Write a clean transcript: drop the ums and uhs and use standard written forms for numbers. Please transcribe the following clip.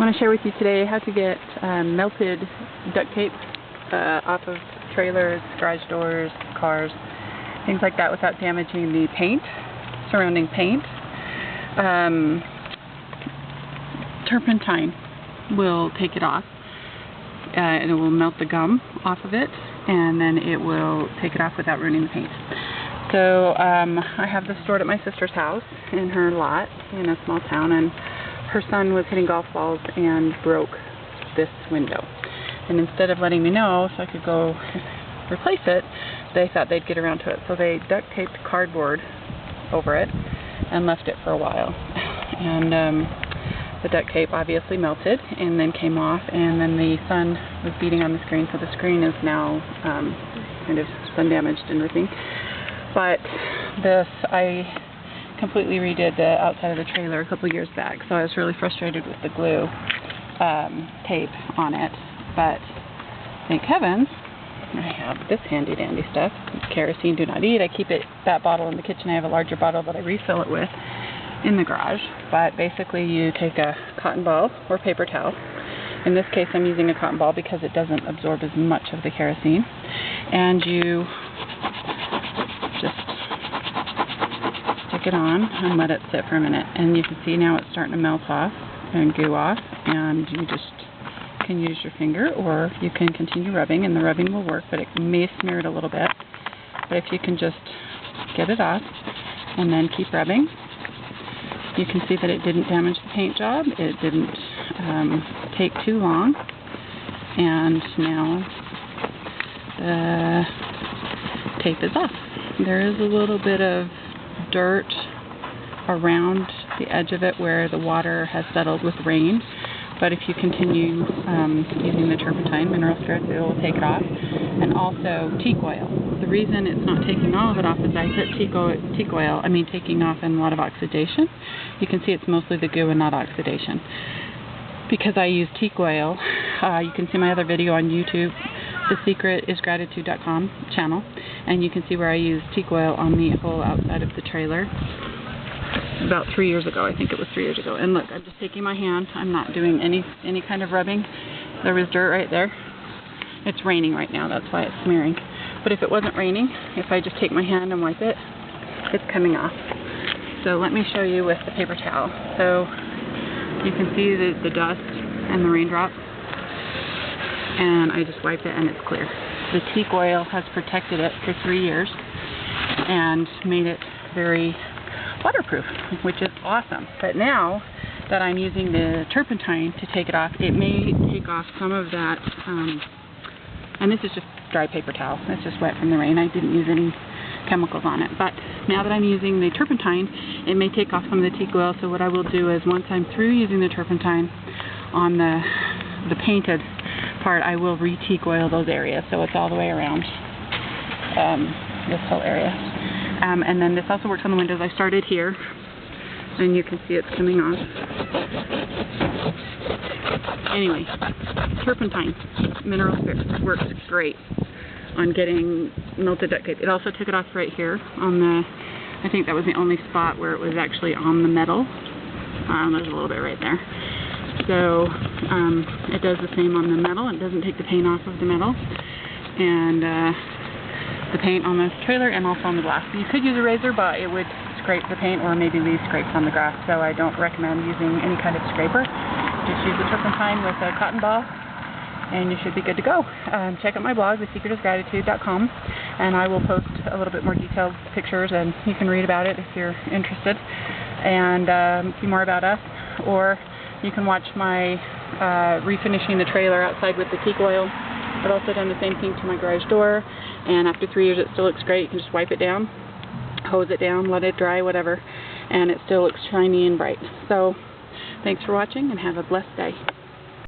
want to share with you today how to get melted duct tape off of trailers, garage doors, cars, things like that without damaging the paint, surrounding paint. Turpentine will take it off and it will melt the gum off of it, and then it will take it off without ruining the paint. So I have this stored at my sister's house in her lot in a small town, and her son was hitting golf balls and broke this window. And instead of letting me know so I could go replace it, they thought they'd get around to it. So they duct taped cardboard over it and left it for a while. And the duct tape obviously melted and then came off, and then the sun was beating on the screen, so the screen is now kind of sun damaged and everything. But this, I completely redid the outside of the trailer a couple years back, so I was really frustrated with the glue tape on it. But thank heavens I have this handy dandy stuff. Kerosene, do not eat. I keep that bottle in the kitchen. I have a larger bottle that I refill it with in the garage. But basically you take a cotton ball or paper towel. In this case I'm using a cotton ball because it doesn't absorb as much of the kerosene. And you just stick it on and let it sit for a minute. And you can see now it's starting to melt off and goo off. And you just can use your finger, or you can continue rubbing, and the rubbing will work, but it may smear it a little bit. But if you can just get it off and then keep rubbing, you can see that it didn't damage the paint job. It didn't take too long. And now the tape is off. There is a little bit of dirt around the edge of it where the water has settled with rain. But if you continue using the turpentine, mineral spirits, it will take it off. And also teak oil. The reason it's not taking all of it off is I put taking off in a lot of oxidation. You can see it's mostly the goo and not oxidation. Because I use teak oil, you can see my other video on YouTube, the secretisgratitude.com channel, and you can see where I use teak oil on the whole outside of the trailer. About 3 years ago, I think it was 3 years ago. And look, I'm just taking my hand. I'm not doing any kind of rubbing. There was dirt right there. It's raining right now, that's why it's smearing. But if it wasn't raining, if I just take my hand and wipe it, it's coming off. So let me show you with the paper towel. So you can see the dust and the raindrops. And I just wiped it and it's clear. The teak oil has protected it for 3 years and made it very waterproof, which is awesome. But now that I'm using the turpentine to take it off, it may take off some of that, and this is just dry paper towel. It's just wet from the rain. I didn't use any chemicals on it. But now that I'm using the turpentine, it may take off some of the teak oil. So what I will do is, once I'm through using the turpentine on the painted part, I will re-teak oil those areas so it's all the way around this whole area. And then this also works on the windows. I started here, and you can see it's coming off. Anyway, turpentine, mineral spirits, works great on getting melted duct tape. It also took it off right here on the, I think that was the only spot where it was actually on the metal. There's a little bit right there. So it does the same on the metal. It doesn't take the paint off of the metal. And the paint on the trailer and also on the glass. You could use a razor, but it would scrape the paint or maybe leave scrapes on the glass, so I don't recommend using any kind of scraper. Just use the turpentine with a cotton ball and you should be good to go. Check out my blog, thesecretisgratitude.com, and I will post a little bit more detailed pictures and you can read about it if you're interested and see more about us, or you can watch my refinishing the trailer outside with the teak oil. I've also done the same thing to my garage door, and after 3 years it still looks great. You can just wipe it down, hose it down, let it dry, whatever, and it still looks shiny and bright. So thanks for watching and have a blessed day.